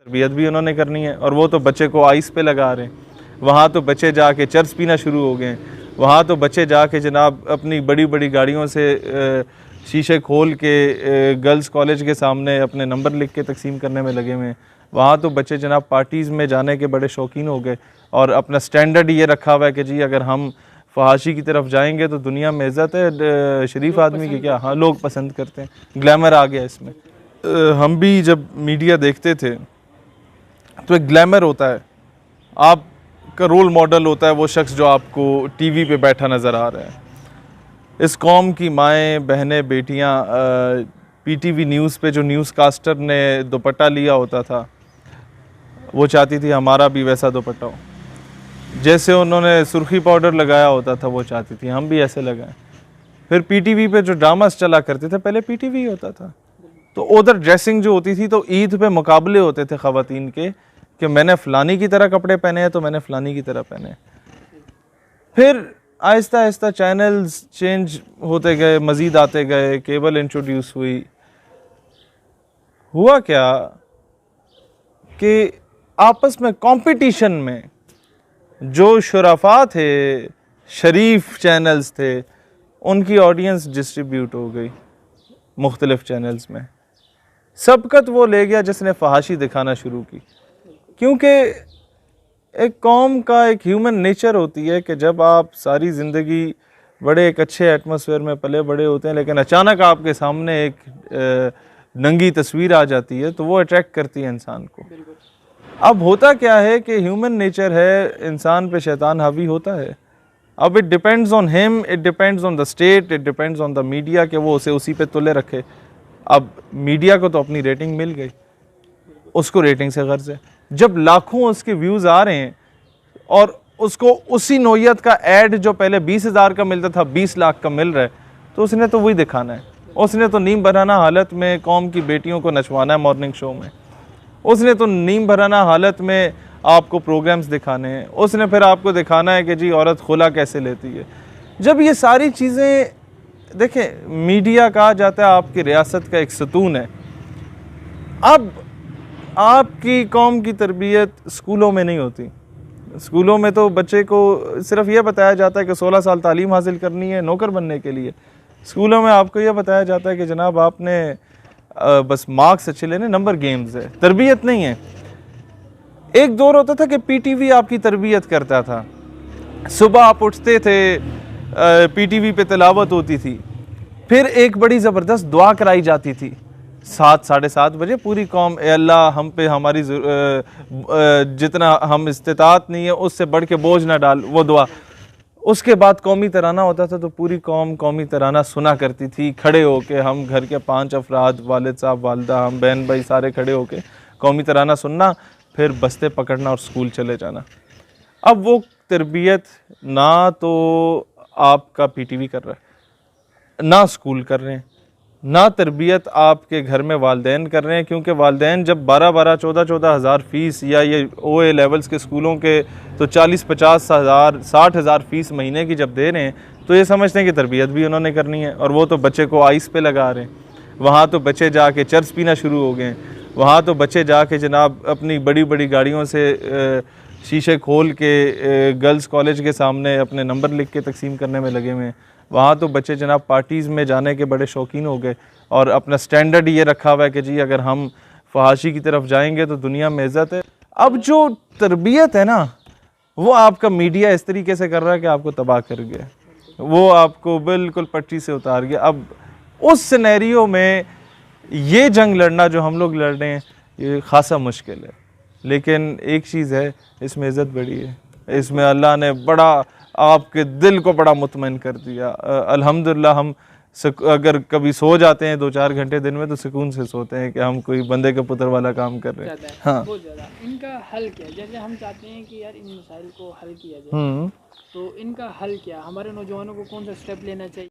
تربیت بھی انہوں نے کرنی ہے، اور وہ تو بچے کو آئس پہ لگا رہے ہیں، وہاں تو بچے جا کے چرس پینا شروع ہو گئے ہیں، وہاں تو بچے جا کے جناب اپنی بڑی بڑی گاڑیوں سے شیشے کھول کے گرلز کالج کے سامنے اپنے نمبر لکھ کے تقسیم کرنے میں لگے ہوئے ہیں، وہاں تو بچے جناب پارٹیز میں جانے کے بڑے شوقین ہو گئے، اور اپنا سٹینڈرڈ یہ رکھا ہوا ہے کہ جی اگر ہم فحاشی کی طرف جائیں گے تو دنیا میں عزت ہے، شریف آدمی کی کیا، ہاں لوگ پسند کرتے ہیں، گلیمر آ گیا اس میں۔ ہم بھی جب میڈیا دیکھتے تھے تو ایک گلیمر ہوتا ہے، آپ کا رول ماڈل ہوتا ہے وہ شخص جو آپ کو ٹی وی پہ بیٹھا نظر آ رہا ہے۔ اس قوم کی مائیں، بہنیں، بیٹیاں پی ٹی وی نیوز پہ جو نیوز کاسٹر نے دوپٹہ لیا ہوتا تھا وہ چاہتی تھی ہمارا بھی ویسا دوپٹہ ہو، جیسے انہوں نے سرخی پاؤڈر لگایا ہوتا تھا وہ چاہتی تھی ہم بھی ایسے لگائیں۔ پھر پی ٹی وی پہ جو ڈراماز چلا کرتے تھے، پہلے پی ٹی وی ہوتا تھا، تو ادھر ڈریسنگ جو ہوتی تھی تو عید پہ مقابلے ہوتے تھے خواتین کے کہ میں نے فلانی کی طرح کپڑے پہنے ہیں تو میں نے فلانی کی طرح پہنے ہیں۔ پھر آہستہ آہستہ چینلز چینج ہوتے گئے، مزید آتے گئے، کیبل انٹروڈیوس ہوئی۔ ہوا کیا کہ آپس میں کمپٹیشن میں جو شرفاء تھے، شریف چینلز تھے، ان کی آڈینس ڈسٹریبیوٹ ہو گئی مختلف چینلز میں۔ سبقت وہ لے گیا جس نے فحاشی دکھانا شروع کی، کیونکہ ایک قوم کا ایک ہیومن نیچر ہوتی ہے کہ جب آپ ساری زندگی بڑے ایک اچھے ایٹماسفیئر میں پلے بڑے ہوتے ہیں، لیکن اچانک آپ کے سامنے ایک ننگی تصویر آ جاتی ہے تو وہ اٹریکٹ کرتی ہے انسان کو۔ اب ہوتا کیا ہے کہ ہیومن نیچر ہے، انسان پہ شیطان حاوی ہوتا ہے۔ اب اٹ ڈیپینڈز آن ہم، it depends on the state, it depends on the media کہ وہ اسے اسی پہ تلے رکھے۔ اب میڈیا کو تو اپنی ریٹنگ مل گئی، اس کو ریٹنگ سے غرض ہے۔ جب لاکھوں اس کے ویوز آ رہے ہیں اور اس کو اسی نوعیت کا ایڈ جو پہلے 20,000 کا ملتا تھا 20 لاکھ کا مل رہا ہے، تو اس نے تو وہی دکھانا ہے۔ اس نے تو نیم بھرانہ حالت میں قوم کی بیٹیوں کو نچوانا ہے مارننگ شو میں، اس نے تو نیم بھرانہ حالت میں آپ کو پروگرامز دکھانے ہیں، اس نے پھر آپ کو دکھانا ہے کہ جی عورت خلا کیسے لیتی ہے۔ جب یہ ساری چیزیں دیکھیں، میڈیا کہا جاتا ہے آپ کی ریاست کا ایک ستون ہے۔ اب آپ کی قوم کی تربیت اسکولوں میں نہیں ہوتی، اسکولوں میں تو بچے کو صرف یہ بتایا جاتا ہے کہ 16 سال تعلیم حاصل کرنی ہے نوکر بننے کے لیے۔ اسکولوں میں آپ کو یہ بتایا جاتا ہے کہ جناب آپ نے بس مارکس اچھے لینے، نمبر گیمز ہے، تربیت نہیں ہے۔ ایک دور ہوتا تھا کہ پی ٹی وی آپ کی تربیت کرتا تھا، صبح آپ اٹھتے تھے، پی ٹی وی پہ تلاوت ہوتی تھی، پھر ایک بڑی زبردست دعا کرائی جاتی تھی 7 ساڑھے 7 بجے، پوری قوم اے اللہ ہم پہ ہماری جتنا ہم استطاعت نہیں ہے اس سے بڑھ کے بوجھ نہ ڈال، وہ دعا۔ اس کے بعد قومی ترانہ ہوتا تھا تو پوری قوم قومی ترانہ سنا کرتی تھی کھڑے ہو کے، ہم گھر کے 5 افراد، والد صاحب، والدہ، ہم بہن بھائی سارے کھڑے ہو کے قومی ترانہ سننا، پھر بستے پکڑنا اور اسکول چلے جانا۔ اب وہ تربیت نہ تو آپ کا پی ٹی وی کر رہا ہے، نہ اسکول کر رہے ہیں، نہ تربیت آپ کے گھر میں والدین کر رہے ہیں، کیونکہ والدین جب 12 14 ہزار فیس، یا یہ او اے لیولز کے اسکولوں کے تو 40 ہزار 60 ہزار فیس مہینے کی جب دے رہے ہیں تو یہ سمجھتے ہیں کہ تربیت بھی انہوں نے کرنی ہے، اور وہ تو بچے کو آئس پہ لگا رہے ہیں، وہاں تو بچے جا کے چرس پینا شروع ہو گئے ہیں، وہاں تو بچے جا کے جناب اپنی بڑی بڑی گاڑیوں سے شیشے کھول کے گرلز کالج کے سامنے اپنے نمبر لکھ کے تقسیم کرنے میں لگے ہوئے ہیں، وہاں تو بچے جناب پارٹیز میں جانے کے بڑے شوقین ہو گئے، اور اپنا سٹینڈرڈ یہ رکھا ہوا ہے کہ جی اگر ہم فحاشی کی طرف جائیں گے تو دنیا میں عزت ہے۔ اب جو تربیت ہے نا وہ آپ کا میڈیا اس طریقے سے کر رہا ہے کہ آپ کو تباہ کر گیا، وہ آپ کو بالکل پٹری سے اتار گیا۔ اب اس سینیریو میں یہ جنگ لڑنا جو ہم لوگ لڑ رہے ہیں یہ خاصا مشکل ہے، لیکن ایک چیز ہے، اس میں عزت بڑی ہے، اس میں اللہ نے بڑا آپ کے دل کو بڑا مطمئن کر دیا۔ الحمدللہ ہم اگر کبھی سو جاتے ہیں 2-4 گھنٹے دن میں تو سکون سے سوتے ہیں کہ ہم کوئی بندے کے پتر والا کام کر رہے ہیں۔ ہاں بہت زیادہ ان کا حل کیا ہے؟ جیسے ہم چاہتے ہیں کہ یار ان مسائل کو حل کیا جائے، تو ان کا حل کیا؟ ہمارے نوجوانوں کو کون سا اسٹیپ لینا چاہیے؟